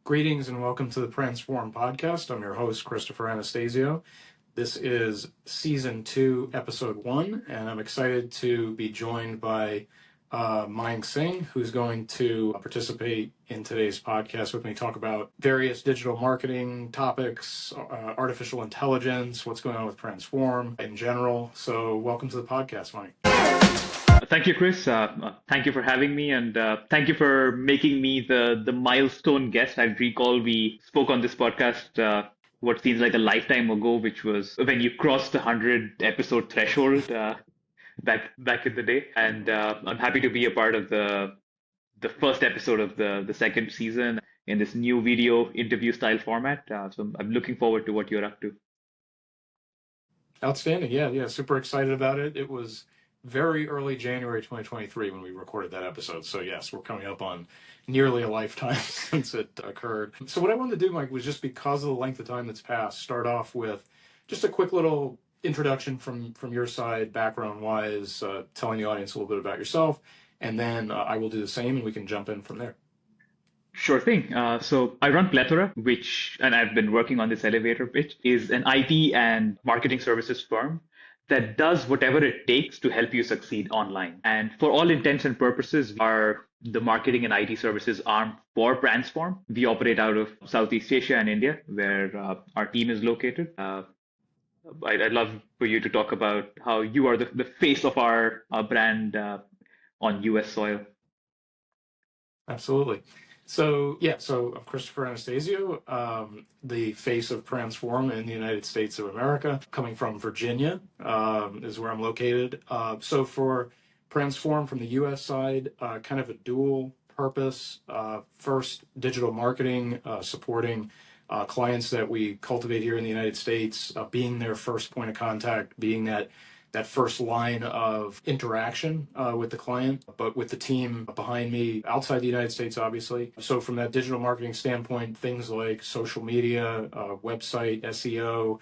Greetings and welcome to the Pransform Podcast. I'm your host, Christopher Anastasio. This is Season 2, Episode 1, and I'm excited to be joined by Mayank Singh, who's going to participate in today's podcast with me, talk about various digital marketing topics, artificial intelligence, what's going on with Pransform in general. So welcome to the podcast, Mayank. Thank you, Chris. Thank you for having me, and thank you for making me the milestone guest. I recall we spoke on this podcast what seems like a lifetime ago, which was when you crossed the 100 episode threshold back in the day. And I'm happy to be a part of the first episode of the second season in this new video interview style format. So I'm looking forward to what you're up to. Outstanding. Yeah. Super excited about it. It was very early January 2023 when we recorded that episode. So yes, we're coming up on nearly a lifetime since it occurred. So what I wanted to do, Mike, was just because of the length of time that's passed, start off with just a quick little introduction from your side, background-wise, telling the audience a little bit about yourself, and then I will do the same and we can jump in from there. Sure thing. So I run Plethora, and I've been working on this elevator pitch, is an IT and marketing services firm that does whatever it takes to help you succeed online. And for all intents and purposes, the marketing and IT services arm for Pransform. We operate out of Southeast Asia and India, where our team is located. I'd love for you to talk about how you are the face of our brand on US soil. Absolutely. So I'm Christopher Anastasio, the face of Pransform in the United States of America, coming from Virginia, is where I'm located. So for Pransform from the US side, kind of a dual purpose. First, digital marketing, supporting clients that we cultivate here in the United States, being their first point of contact, being that first line of interaction with the client, but with the team behind me outside the United States, obviously. So from that digital marketing standpoint, things like social media, website, SEO,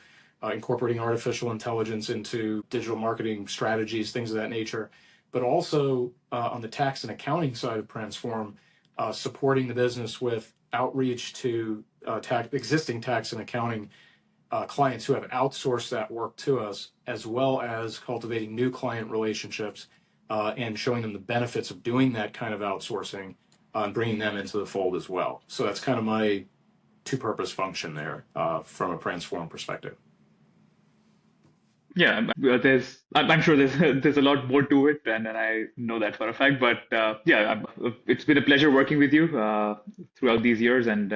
incorporating artificial intelligence into digital marketing strategies, things of that nature. But also on the tax and accounting side of Pransform, supporting the business with outreach to existing tax and accounting clients who have outsourced that work to us, as well as cultivating new client relationships and showing them the benefits of doing that kind of outsourcing and bringing them into the fold as well. So that's kind of my two-purpose function there from a Pransform perspective. Yeah, I'm sure there's a lot more to it, and I know that for a fact. But it's been a pleasure working with you throughout these years, and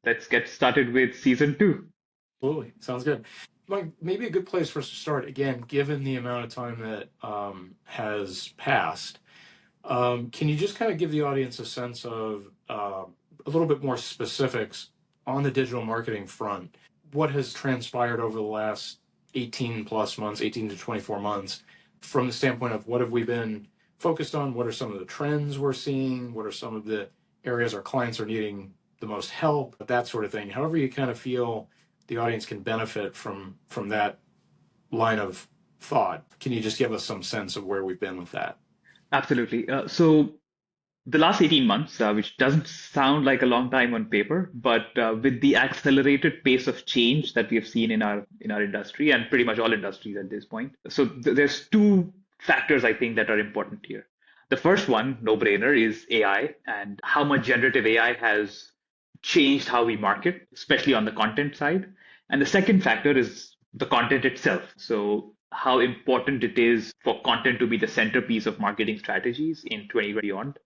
let's get started with Season 2. Absolutely. Sounds good. Mike, maybe a good place for us to start, again, given the amount of time that has passed, can you just kind of give the audience a sense of a little bit more specifics on the digital marketing front? What has transpired over the last 18 plus months, 18 to 24 months, from the standpoint of what have we been focused on? What are some of the trends we're seeing? What are some of the areas our clients are needing the most help? That sort of thing. However you kind of feel the audience can benefit from that line of thought. Can you just give us some sense of where we've been with that? Absolutely. So the last 18 months, which doesn't sound like a long time on paper, but with the accelerated pace of change that we have seen in our industry and pretty much all industries at this point. So there's two factors I think that are important here. The first one, no-brainer, is AI and how much generative AI has changed how we market, especially on the content side. And the second factor is the content itself. So how important it is for content to be the centerpiece of marketing strategies in 2020 beyond.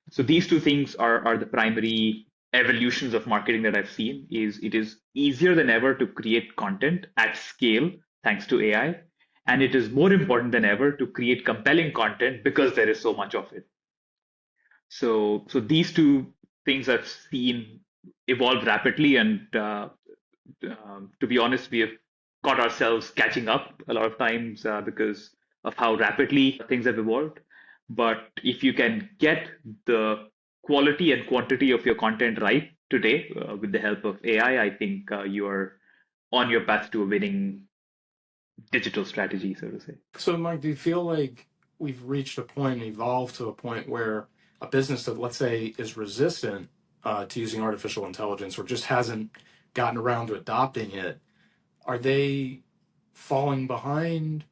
So these two things are the primary evolutions of marketing that I've seen. It is easier than ever to create content at scale thanks to AI. And it is more important than ever to create compelling content because there is so much of it. So these two things I've seen evolve rapidly, and to be honest, we have caught ourselves catching up a lot of times because of how rapidly things have evolved. But if you can get the quality and quantity of your content right today with the help of AI, I think you are on your path to a winning digital strategy, so to say. So, Mike, do you feel like we've reached a point, evolved to a point where a business that, let's say, is resistant to using artificial intelligence or just hasn't gotten around to adopting it, are they falling behind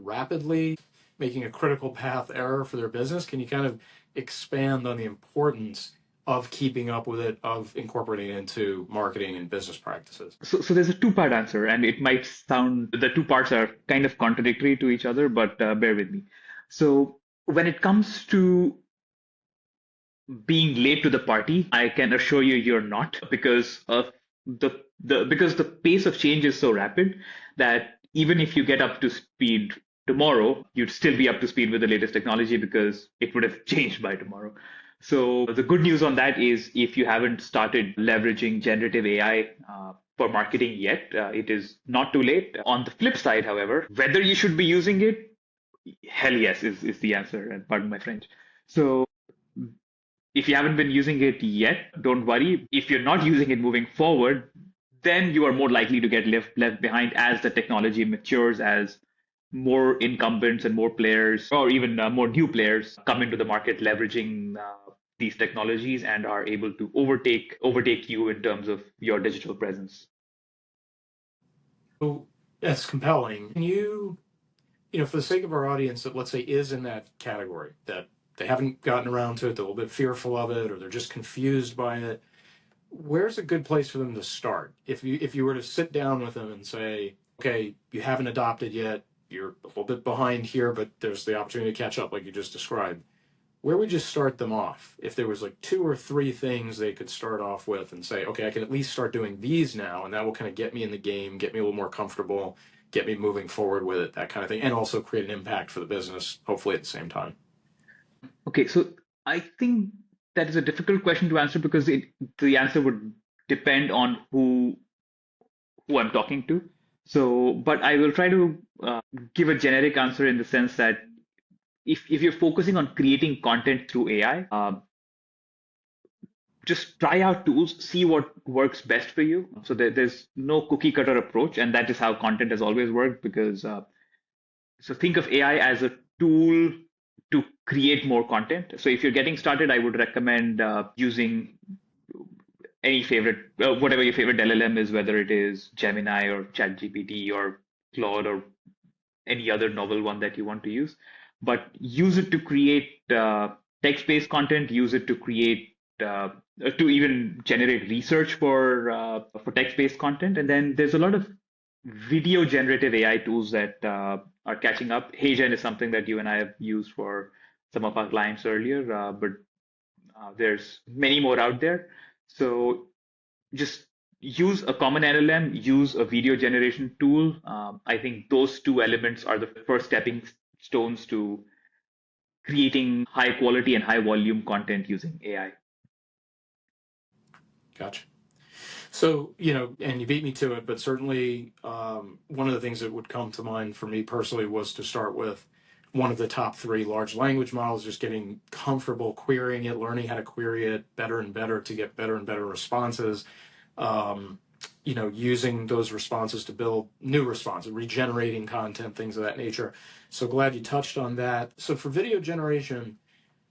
rapidly, making a critical path error for their business? Can you kind of expand on the importance of keeping up with it, of incorporating it into marketing and business practices? So there's a two-part answer, and it might sound the two parts are kind of contradictory to each other, but bear with me. So when it comes to being late to the party, I can assure you you're not, because of the pace of change is so rapid that even if you get up to speed tomorrow, you'd still be up to speed with the latest technology because it would have changed by tomorrow. So the good news on that is if you haven't started leveraging generative AI for marketing yet, it is not too late. On the flip side, however, whether you should be using it, hell yes is the answer, and pardon my French. So if you haven't been using it yet, don't worry. If you're not using it moving forward, then you are more likely to get left behind as the technology matures, as more incumbents and more players, or even more new players, come into the market leveraging these technologies and are able to overtake you in terms of your digital presence. So that's compelling. Can you know, for the sake of our audience that let's say is in that category, that they haven't gotten around to it, they're a little bit fearful of it, or they're just confused by it, where's a good place for them to start? If you were to sit down with them and say, okay, you haven't adopted yet, you're a little bit behind here, but there's the opportunity to catch up, like you just described. Where would you start them off? If there was like two or three things they could start off with and say, okay, I can at least start doing these now, and that will kind of get me in the game, get me a little more comfortable, get me moving forward with it, that kind of thing, and also create an impact for the business, hopefully at the same time. Okay, so I think that is a difficult question to answer because the answer would depend on who I'm talking to. So, but I will try to give a generic answer in the sense that if you're focusing on creating content through AI, just try out tools, see what works best for you. So there's no cookie cutter approach, and that is how content has always worked. Because so think of AI as a tool to create more content. So if you're getting started, I would recommend using any favorite, whatever your favorite LLM is, whether it is Gemini or ChatGPT or Claude or any other novel one that you want to use. But use it to create text-based content. Use it to create to even generate research for text-based content. And then there's a lot of video generative AI tools that are catching up. HeyGen is something that you and I have used for some of our clients earlier, but there's many more out there. So just use a common LLM, use a video generation tool. I think those two elements are the first stepping stones to creating high quality and high volume content using AI. Gotcha. So, you know, and you beat me to it, but certainly one of the things that would come to mind for me personally was to start with one of the top three large language models, just getting comfortable querying it, learning how to query it better and better to get better and better responses. Um, you know, using those responses to build new responses, regenerating content, things of that nature. So glad you touched on that. So for video generation,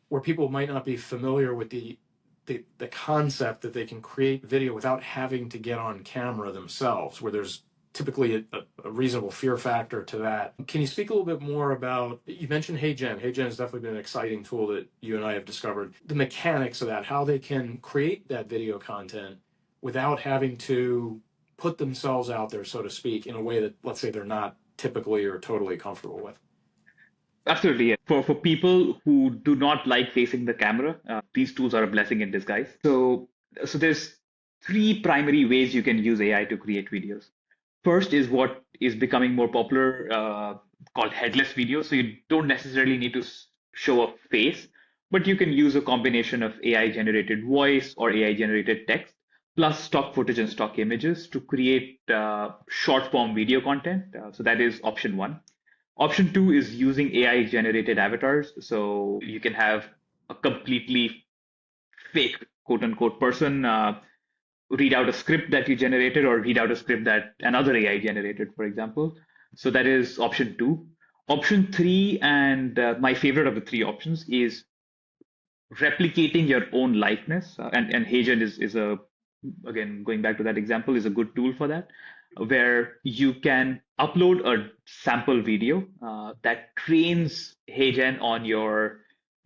where people might not be familiar with the concept that they can create video without having to get on camera themselves, where there's typically a reasonable fear factor to that. Can you speak a little bit more about, you mentioned HeyGen. HeyGen has definitely been an exciting tool that you and I have discovered. The mechanics of that, how they can create that video content without having to put themselves out there, so to speak, in a way that, let's say, they're not typically or totally comfortable with. Absolutely. Yeah. For people who do not like facing the camera, these tools are a blessing in disguise. So there's three primary ways you can use AI to create videos. First is what is becoming more popular, called headless video. So you don't necessarily need to show a face, but you can use a combination of AI generated voice or AI generated text plus stock footage and stock images to create short form video content. So that is option one. Option two is using AI generated avatars. So you can have a completely fake quote unquote person read out a script that you generated or read out a script that another AI generated, for example. So that is option two. Option three, and my favorite of the three options, is replicating your own likeness. And HeyGen is a, again, going back to that example, is a good tool for that, where you can upload a sample video that trains HeyGen on your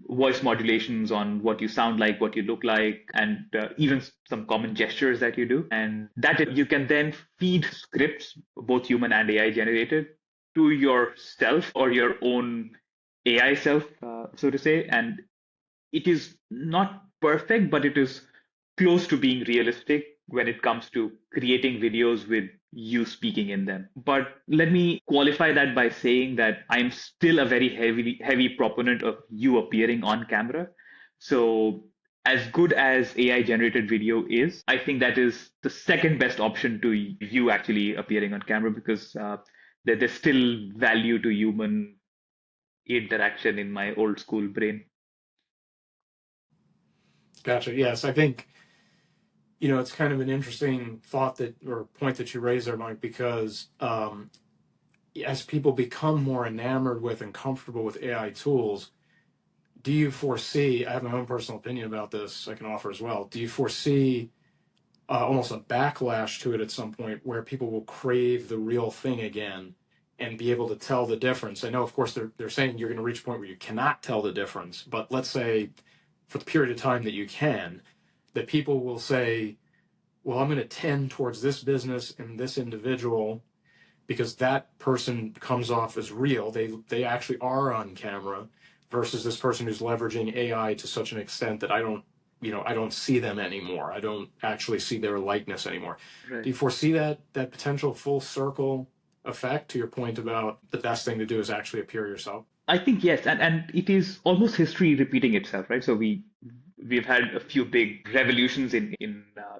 voice modulations, on what you sound like, what you look like, and even some common gestures that you do. And that you can then feed scripts, both human and AI generated, to yourself or your own AI self, so to say. And it is not perfect, but it is close to being realistic when it comes to creating videos with you speaking in them. But let me qualify that by saying that I'm still a very heavy proponent of you appearing on camera. So as good as AI generated video is, I think that is the second best option to you actually appearing on camera, because there's still value to human interaction in my old school brain. Gotcha. Yes, I think it's kind of an interesting thought that or point that you raise there, Mike, because as people become more enamored with and comfortable with AI tools, do you foresee? I have my own personal opinion about this. I can offer as well. Do you foresee almost a backlash to it at some point where people will crave the real thing again and be able to tell the difference? I know, of course, they're saying you're going to reach a point where you cannot tell the difference, but let's say for the period of time that you can, that people will say, well, I'm going to tend towards this business and this individual because that person comes off as real. They actually are on camera versus this person who's leveraging AI to such an extent that I don't see them anymore. I don't actually see their likeness anymore. Right. Do you foresee that potential full circle effect to your point about the best thing to do is actually appear yourself? I think yes, and it is almost history repeating itself, right? So we've had a few big revolutions in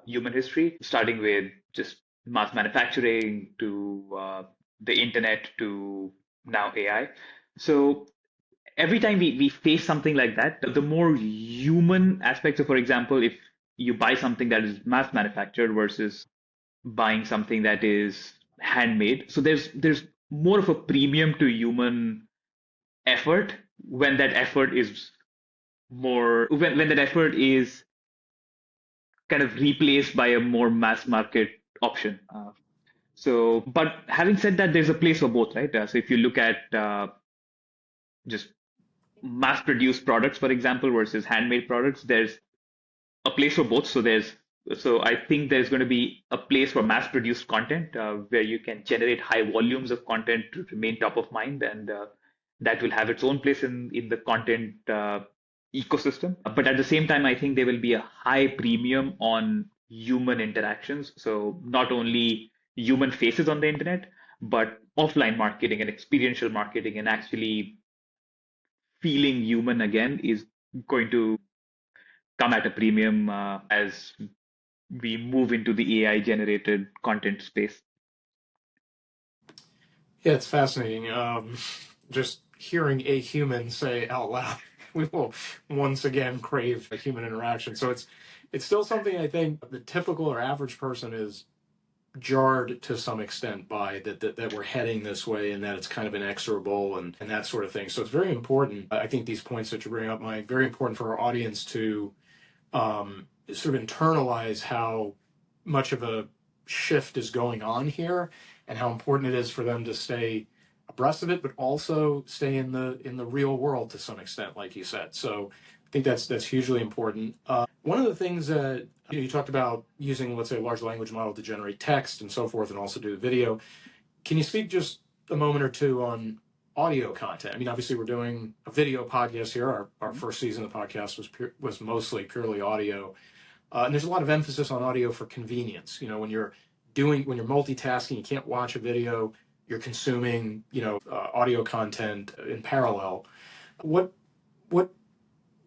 human history, starting with just mass manufacturing to the internet to now AI. So every time we face something like that, the more human aspects of, for example, if you buy something that is mass manufactured versus buying something that is handmade, so there's more of a premium to human effort when that effort is when that effort is kind of replaced by a more mass market option. But having said that, there's a place for both, right? So if you look at just mass produced products, for example, versus handmade products, there's a place for both. So I think there's going to be a place for mass produced content where you can generate high volumes of content to remain top of mind, and that will have its own place in the content ecosystem. But at the same time, I think there will be a high premium on human interactions. So not only human faces on the internet, but offline marketing and experiential marketing, and actually feeling human again is going to come at a premium as we move into the AI generated content space. Yeah, it's fascinating. Just hearing a human say out loud, we will once again crave a human interaction. So it's still something I think the typical or average person is jarred to some extent by that we're heading this way and that it's kind of inexorable and that sort of thing. So it's very important. I think these points that you bring up, Mike, very important for our audience to sort of internalize how much of a shift is going on here and how important it is for them to stay abreast of it, but also stay in the real world to some extent, like you said. So I think that's hugely important. One of the things that you talked about using, let's say, a large language model to generate text and so forth, and also do video. Can you speak just a moment or two on audio content? I mean, obviously, we're doing a video podcast here. Our first season of the podcast was mostly purely audio, and there's a lot of emphasis on audio for convenience. When you're multitasking, you can't watch a video. You're consuming, audio content in parallel. What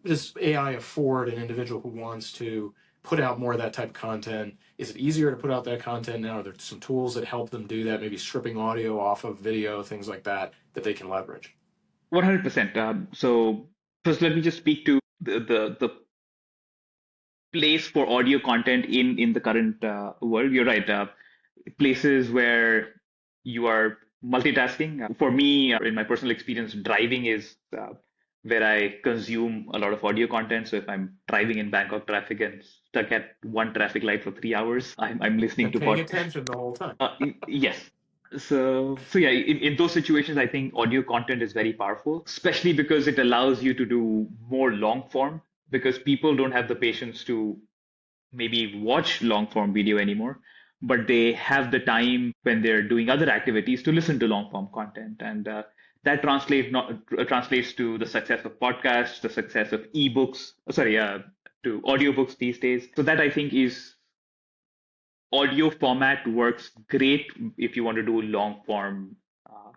does AI afford an individual who wants to put out more of that type of content? Is it easier to put out that content now? Are there some tools that help them do that? Maybe stripping audio off of video, things like that they can leverage. 100%. So first, let me just speak to the place for audio content in the current world. You're right. Places where you are multitasking. For me, in my personal experience, driving is where I consume a lot of audio content. So if I'm driving in Bangkok traffic and stuck at one traffic light for 3 hours, I'm listening And to paying podcasts. attention the whole time. Yes. So yeah, in those situations, I think audio content is very powerful, especially because it allows you to do more long form, because people don't have the patience to maybe watch long form video anymore, but they have the time when they're doing other activities to listen to long form content. And that translates to the success of podcasts, the success of ebooks, to audiobooks these days. So that I think is audio format works great if you want to do long form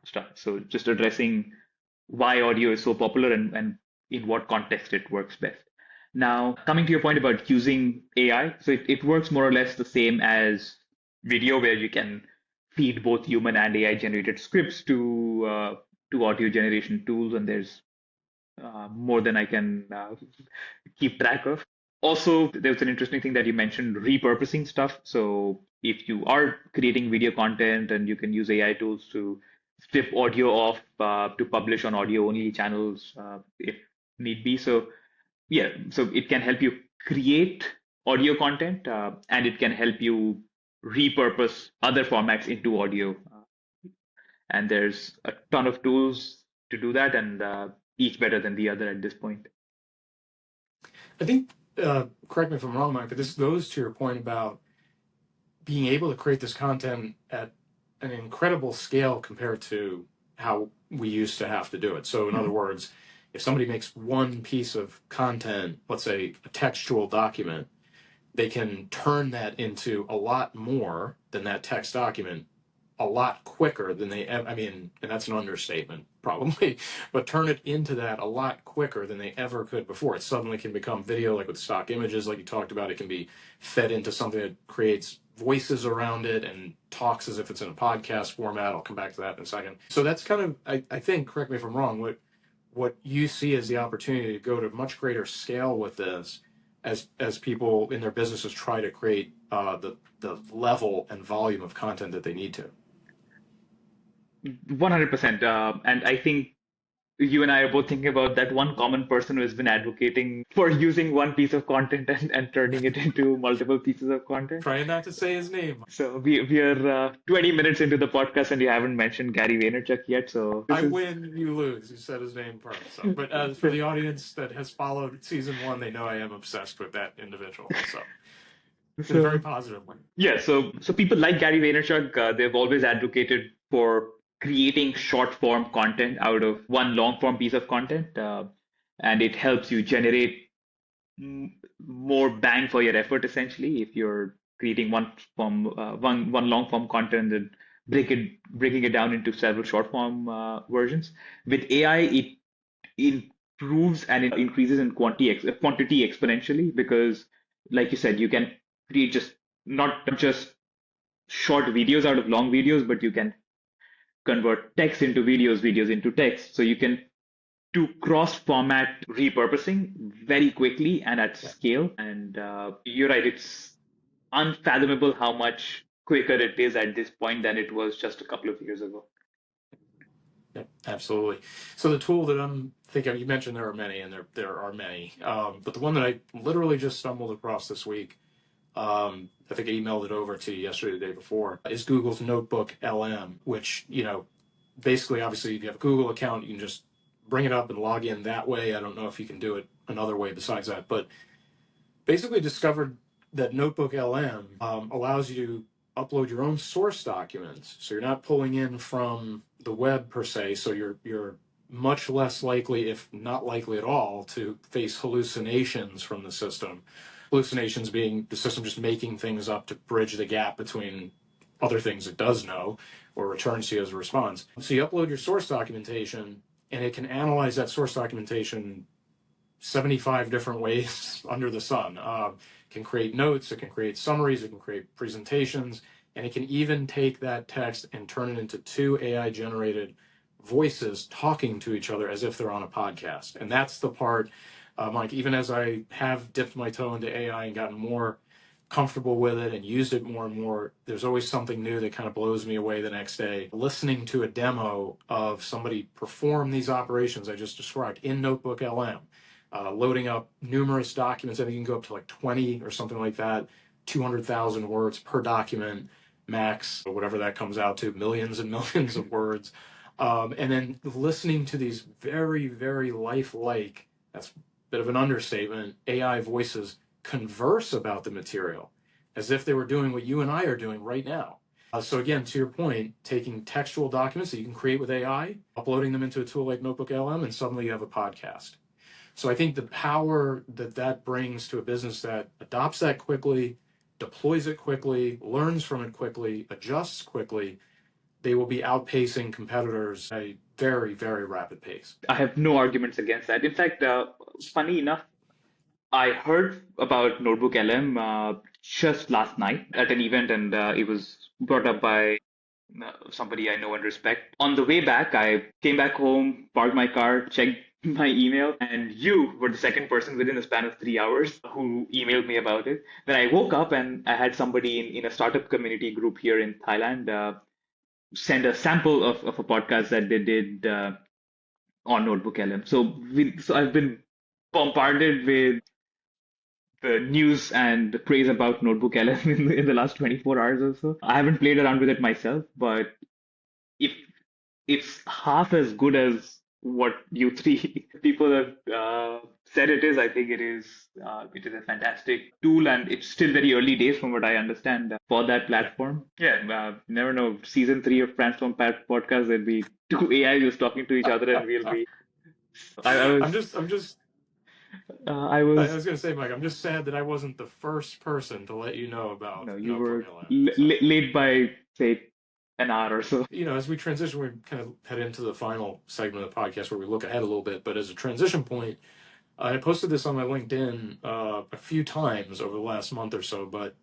stuff. So just addressing why audio is so popular and in what context it works best. Now, coming to your point about using AI, so it works more or less the same as video, where you can feed both human and AI generated scripts to audio generation tools, and there's more than I can keep track of. Also, there's an interesting thing that you mentioned, repurposing stuff. So if you are creating video content and you can use AI tools to strip audio off to publish on audio only channels if need be. So yeah, so it can help you create audio content and it can help you repurpose other formats into audio. And there's a ton of tools to do that, and each better than the other at this point. I think, correct me if I'm wrong, Mike, but this goes to your point about being able to create this content at an incredible scale compared to how we used to have to do it. So in other words, if somebody makes one piece of content, let's say a textual document, they can turn that into a lot more than that text document a lot quicker than I mean, and that's an understatement probably, but turn it into that a lot quicker than they ever could before. It suddenly can become video, like with stock images, like you talked about. It can be fed into something that creates voices around it and talks as if it's in a podcast format. I'll come back to that in a second. So that's kind of, I think, correct me if I'm wrong, what you see as the opportunity to go to much greater scale with this as people in their businesses try to create the level and volume of content that they need to. 100%. And I think you and I are both thinking about that one common person who has been advocating for using one piece of content and turning it into multiple pieces of content. Trying not to say his name. So we are 20 minutes into the podcast and you haven't mentioned Gary Vaynerchuk yet. So I win, you lose. You said his name first. So, but for the audience that has followed season one, they know I am obsessed with that individual. So, in a very positive way. Yeah, so people like Gary Vaynerchuk, they've always advocated for creating short form content out of one long form piece of content, and it helps you generate more bang for your effort. Essentially, if you're creating one long form content and breaking it down into several short form versions, with AI, it improves and it increases in quantity exponentially, because, like you said, you can create just not just short videos out of long videos, but you can convert text into videos, videos into text. So you can do cross format repurposing very quickly and at scale. And you're right, it's unfathomable how much quicker it is at this point than it was just a couple of years ago. Yeah, absolutely. So the tool that I'm thinking of, you mentioned there are many, and there are many, but the one that I literally just stumbled across this week, I think I emailed it over to you yesterday, the day before, is Google's NotebookLM, which, basically, obviously, if you have a Google account, you can just bring it up and log in that way. I don't know if you can do it another way besides that, but basically discovered that NotebookLM allows you to upload your own source documents. So you're not pulling in from the web per se. So you're much less likely, if not likely at all, to face hallucinations from the system. Hallucinations being the system just making things up to bridge the gap between other things it does know or returns to you as a response. So you upload your source documentation, and it can analyze that source documentation 75 different ways under the sun. It can create notes, it can create summaries, it can create presentations, and it can even take that text and turn it into two AI generated voices talking to each other as if they're on a podcast. And that's the part, Mike, even as I have dipped my toe into AI and gotten more comfortable with it and used it more and more, there's always something new that kind of blows me away the next day. Listening to a demo of somebody perform these operations I just described in NotebookLM, loading up numerous documents. I think you can go up to like 20 or something like that, 200,000 words per document max, or whatever that comes out to, millions and millions of words. And then listening to these very, very lifelike, that's a bit of an understatement, AI voices converse about the material as if they were doing what you and I are doing right now. So again, to your point, taking textual documents that you can create with AI, uploading them into a tool like NotebookLM, and suddenly you have a podcast. So I think the power that that brings to a business that adopts that quickly, deploys it quickly, learns from it quickly, adjusts quickly, they will be outpacing competitors at a very, very rapid pace. I have no arguments against that. In fact, funny enough, I heard about Notebook LM just last night at an event, and it was brought up by somebody I know and respect. On the way back, I came back home, parked my car, checked my email, and you were the second person within a span of 3 hours who emailed me about it. Then I woke up and I had somebody in a startup community group here in Thailand send a sample of a podcast that they did on Notebook LM. So I've been bombarded with the news and the praise about Notebook LM in the last 24 hours or so. I haven't played around with it myself, but if it's half as good as what you three people have said it is, I think it is a fantastic tool, and it's still very early days from what I understand for that Yeah. platform. Yeah, never know. Season 3 of Transform Podcast, there'll be two AIs talking to each other, and we'll be. I was, I'm just I I was. was going to say, Mike, I'm just sad that I wasn't the first person to let you know about No, you Notebook were LM. So, late by say an hour or so. as we transition, we kind of head into the final segment of the podcast where we look ahead a little bit. But as a transition point, I posted this on my LinkedIn a few times over the last month or so, but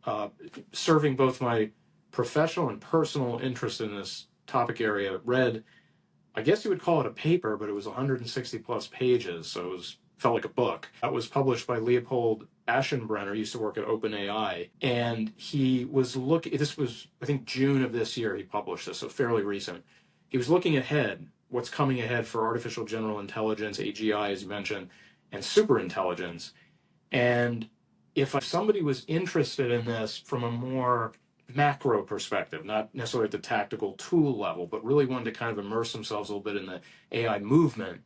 serving both my professional and personal interest in this topic area, read, I guess you would call it a paper, but it was 160 plus pages, so felt like a book. That was published by Leopold Aschenbrenner, used to work at OpenAI, and he was looking. This was, I think, June of this year. He published this, so fairly recent. He was looking ahead, what's coming ahead for artificial general intelligence, AGI, as you mentioned, and superintelligence. And if somebody was interested in this from a more macro perspective, not necessarily at the tactical tool level, but really wanted to kind of immerse themselves a little bit in the AI movement,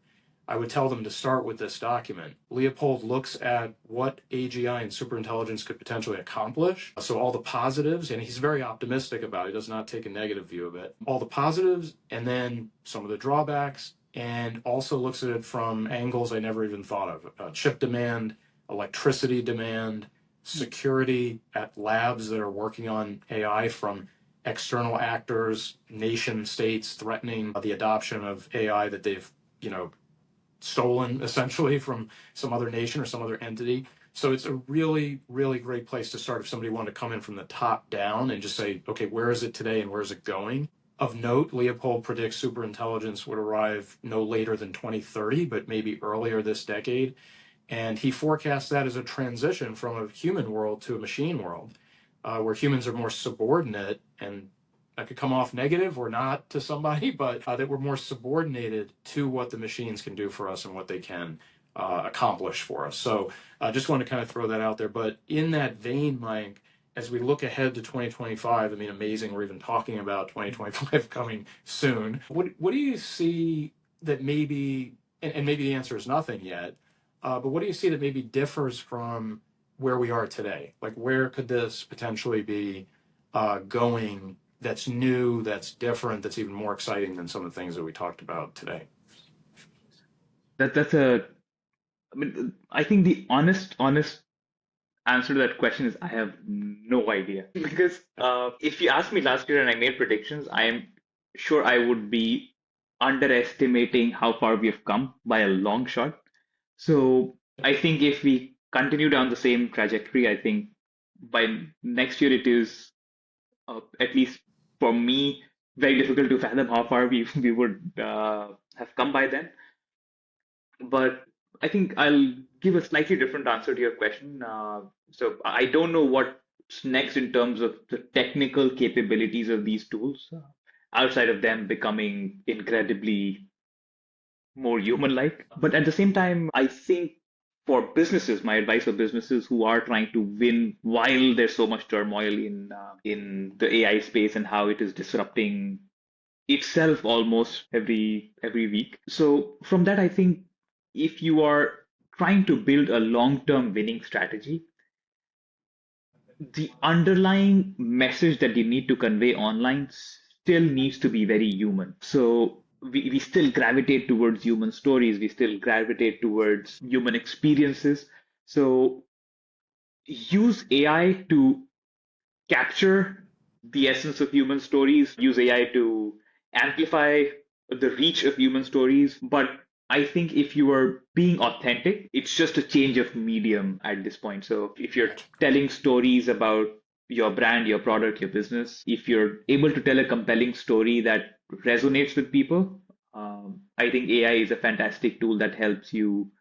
I would tell them to start with this document. Leopold looks at what AGI and superintelligence could potentially accomplish. So all the positives, and he's very optimistic about it, he does not take a negative view of it. All the positives, and then some of the drawbacks, and also looks at it from angles I never even thought of. Chip demand, electricity demand, security at labs that are working on AI from external actors, nation states threatening the adoption of AI that they've, stolen essentially from some other nation or some other entity. So it's a really, really great place to start if somebody wanted to come in from the top down and just say, okay, where is it today and where is it going? Of note, Leopold predicts superintelligence would arrive no later than 2030, but maybe earlier this decade. And he forecasts that as a transition from a human world to a machine world, where humans are more subordinate, and that could come off negative or not to somebody, but that we're more subordinated to what the machines can do for us and what they can accomplish for us. So I just want to kind of throw that out there. But in that vein, Mike, as we look ahead to 2025, I mean, amazing, we're even talking about 2025 coming soon. What do you see that maybe, and maybe the answer is nothing yet, but what do you see that maybe differs from where we are today? Like, where could this potentially be going that's new, that's different, that's even more exciting than some of the things that we talked about today? That's a. I mean, I think the honest answer to that question is I have no idea. Because if you asked me last year and I made predictions, I am sure I would be underestimating how far we have come by a long shot. So I think if we continue down the same trajectory, I think by next year it is at least for me very difficult to fathom how far we would have come by then. But I think I'll give a slightly different answer to your question. So I don't know what next in terms of the technical capabilities of these tools, outside of them becoming incredibly more human-like. But at the same time, I think for businesses, my advice for businesses who are trying to win while there's so much turmoil in the AI space and how it is disrupting itself almost every week. So from that, I think if you are trying to build a long-term winning strategy, the underlying message that you need to convey online still needs to be very human. So we still gravitate towards human stories, we still gravitate towards human experiences. So use AI to capture the essence of human stories, use AI to amplify the reach of human stories. But I think if you are being authentic, it's just a change of medium at this point. So if you're Gotcha. telling stories about your brand, your product, your business, if you're able to tell a compelling story that resonates with people, I think AI is a fantastic tool that helps you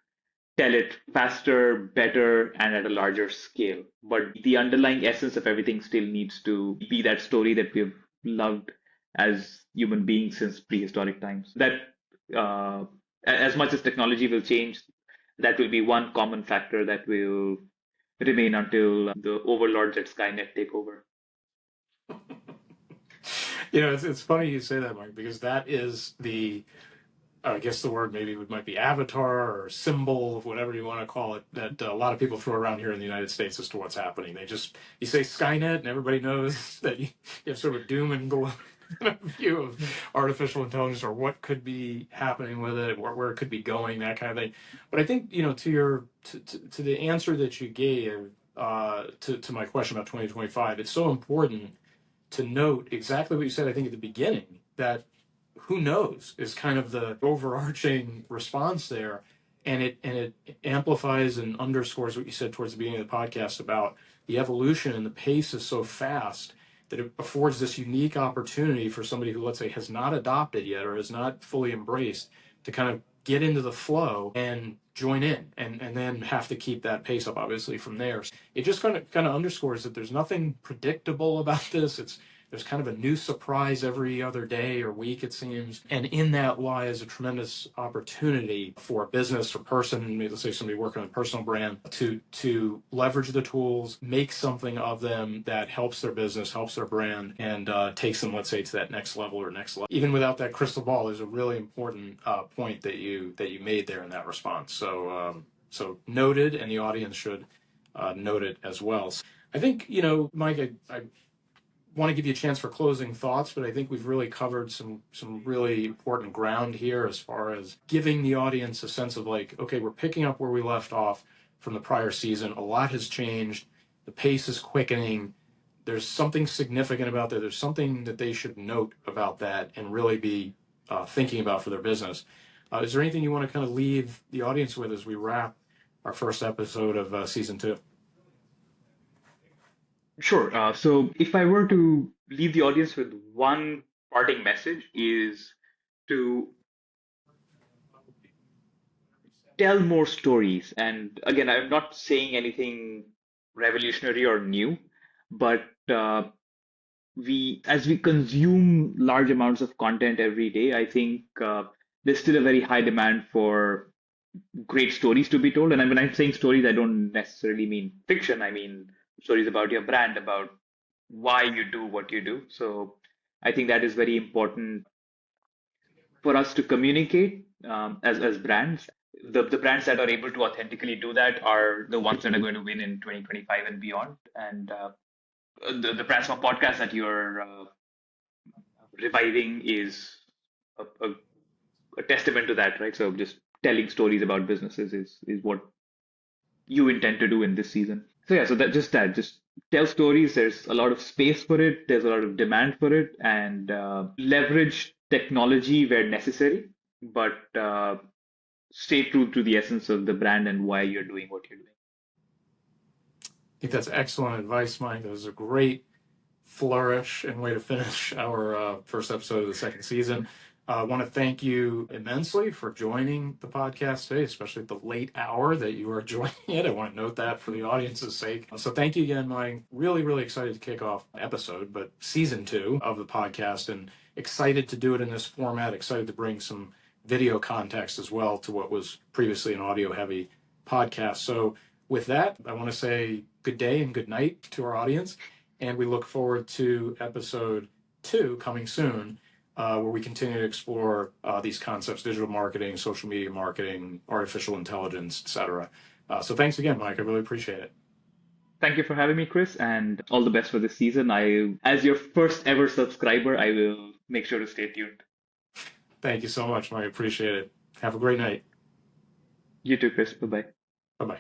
tell it faster, better, and at a larger scale. But the underlying essence of everything still needs to be that story that we've loved as human beings since prehistoric times. That as much as technology will change, that will be one common factor that will remain until the overlords at Skynet take over. It's funny you say that, Mike, because that is I guess the word maybe might be avatar or symbol, whatever you want to call it, that a lot of people throw around here in the United States as to what's happening. You say Skynet and everybody knows that you have sort of a doom and gloom view of artificial intelligence or what could be happening with it, where it could be going, that kind of thing. But I think, to the answer that you gave to my question about 2025, it's so important to note exactly what you said, I think, at the beginning, that who knows is kind of the overarching response there. And it amplifies and underscores what you said towards the beginning of the podcast about the evolution, and the pace is so fast that it affords this unique opportunity for somebody who, let's say, has not adopted yet or has not fully embraced, to kind of get into the flow and join in, and then have to keep that pace up obviously from there. It just kind of underscores that there's nothing predictable about this. There's kind of a new surprise every other day or week, it seems. And in that lies a tremendous opportunity for a business or person, maybe let's say somebody working on a personal brand, to leverage the tools, make something of them that helps their business, helps their brand, and takes them, let's say, to that next level or next level. Even without that crystal ball, there's a really important point that you made there in that response. So noted, and the audience should note it as well. I think, Mike, I want to give you a chance for closing thoughts, but I think we've really covered some really important ground here as far as giving the audience a sense of like, okay, we're picking up where we left off from the prior season. A lot has changed. The pace is quickening. There's something significant about that. There's something that they should note about that and really be thinking about for their business. Is there anything you want to kind of leave the audience with as we wrap our first episode of season 2? Sure. So if I were to leave the audience with one parting message, is to tell more stories. And again, I'm not saying anything revolutionary or new, but as we consume large amounts of content every day, I think there's still a very high demand for great stories to be told. And when I'm saying stories, I don't necessarily mean fiction. I mean stories about your brand, about why you do what you do. So I think that is very important for us to communicate as brands. The brands that are able to authentically do that are the ones that are going to win in 2025 and beyond. And the Pransform podcast that you're reviving is a testament to that, right? So just telling stories about businesses is what you intend to do in this season. So yeah, so just tell stories. There's a lot of space for it. There's a lot of demand for it, and leverage technology where necessary, but stay true to the essence of the brand and why you're doing what you're doing. I think that's excellent advice, Mike. That was a great flourish and way to finish our first episode of the second season. I want to thank you immensely for joining the podcast today, especially at the late hour that you are joining it. I want to note that for the audience's sake. So thank you again, Mike. Really, really excited to kick off episode, but season 2 of the podcast, and excited to do it in this format, excited to bring some video context as well to what was previously an audio heavy podcast. So with that, I want to say good day and good night to our audience. And we look forward to episode 2 coming soon, where we continue to explore these concepts: digital marketing, social media marketing, artificial intelligence, etc. So thanks again, Mike. I really appreciate it. Thank you for having me, Chris, and all the best for this season. As your first ever subscriber, I will make sure to stay tuned. Thank you so much, Mike. Appreciate it. Have a great night. You too, Chris. Bye-bye. Bye-bye.